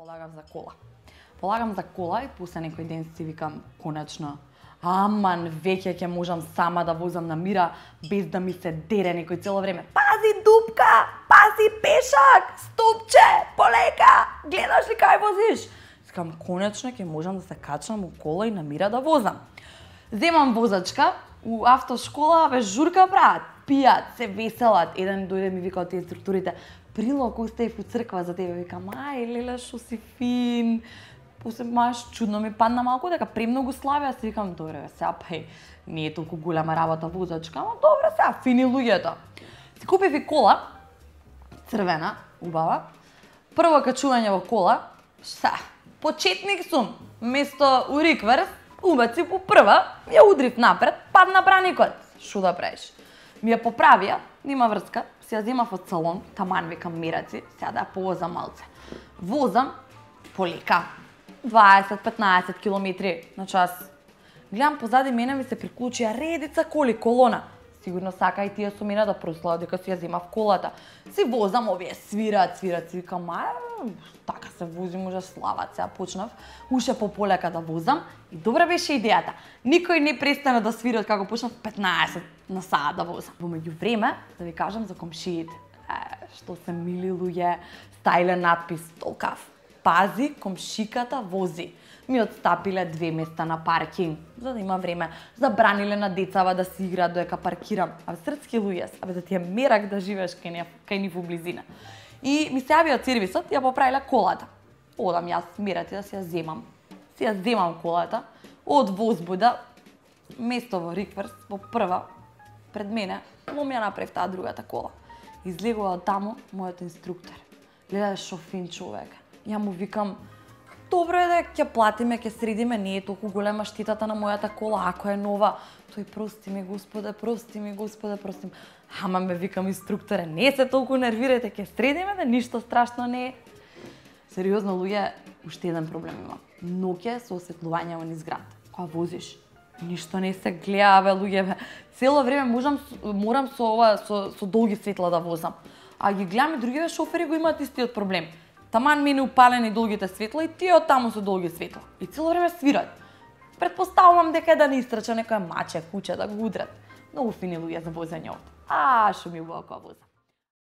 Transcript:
полагав за кола. Полагам за кола и после некој ден си викам, конечно, аман, веќе ќе можам сама да возам на мира, без да ми се дере некој цело време. Пази дупка, пази пешак, стопче, полека, гледаш ли кај возиш? Скам, конечно ќе можам да се качам у кола и на мира да возам. Земам возачка, у автошкола, бе, журка прават, пијат, се веселат. Еден дојде ми вика од тие инструкторите, Прило, кој сте у црква за тебе, викам, ај, леле, шо си фин. После маш чудно ми падна малку дека премногу слави, а си викам, добре, сега па не е толку голема работа возачка, ама добре, сега фини луѓето. Си купив и кола, црвена, убава. Прво качување во кола, šta, почетник сум, место у рикверс, убаци по прва, ја удрив напред, падна браникот. Шо да правиш? Ми ја поправија, нема врска, си ја земав од салон, таман викам мераци, сега да ја повозам малце. Возам полека, 20-15 километри на час. Гледам позади мене ми се приклучија редица коли, колона. Сигурно сака и тие со мене да прослават дека си ја земав колата. Си возам, овие свират, си викам, така се вози, може слават. Сега почнав уште пополека да возам и добра беше идејата. Никој не престана да свира како почнав 15 на саат да возам. Во меѓувреме, да ви кажам за комшиите. Што се мили луѓе, стајлен надпис, толкав. Пази, комшиката вози. Ми отстапиле 2 места на паркинг, за да има време. Забраниле на децава да си играат додека паркирам. А српски луѓе, абе да ти е мерак да живееш кај ни во близина. И ми се јави од сервисот и ја поправиле колата. Одам јас мерати да си ја земам. Си ја земам колата, од возбуда, место во рикверс, во прва, пред мене, му ја направив таа другата кола. Излегува од таму мојот инструктор. Гледа шо фин човек. Ја му викам, добро е да ќе платиме, ќе средиме, не е толку голема штетата на мојата кола, ако е нова. Тој, прости ми господе, прости ми господе, прости ми. Ама ме викам инструкторе, не се толку нервирајте, ќе средиме, да ништо страшно не е. Сериозно, луѓе, уште еден проблем има. Ноќе со осветлување во низ град. Кога возиш, ништо не се гледа, бе, луѓе, бе. Цело време морам со долги светла да возам. А ги гледам и другиве шофери го имаат истиот проблем. Таман мене упалени долгите светла и тие од таму со долги светла. И цело време свират. Предпоставувам дека да не истрча некоја маче, куче да го удрат. Многу фини луѓе за возење овде. Шо ми убаво кога возам.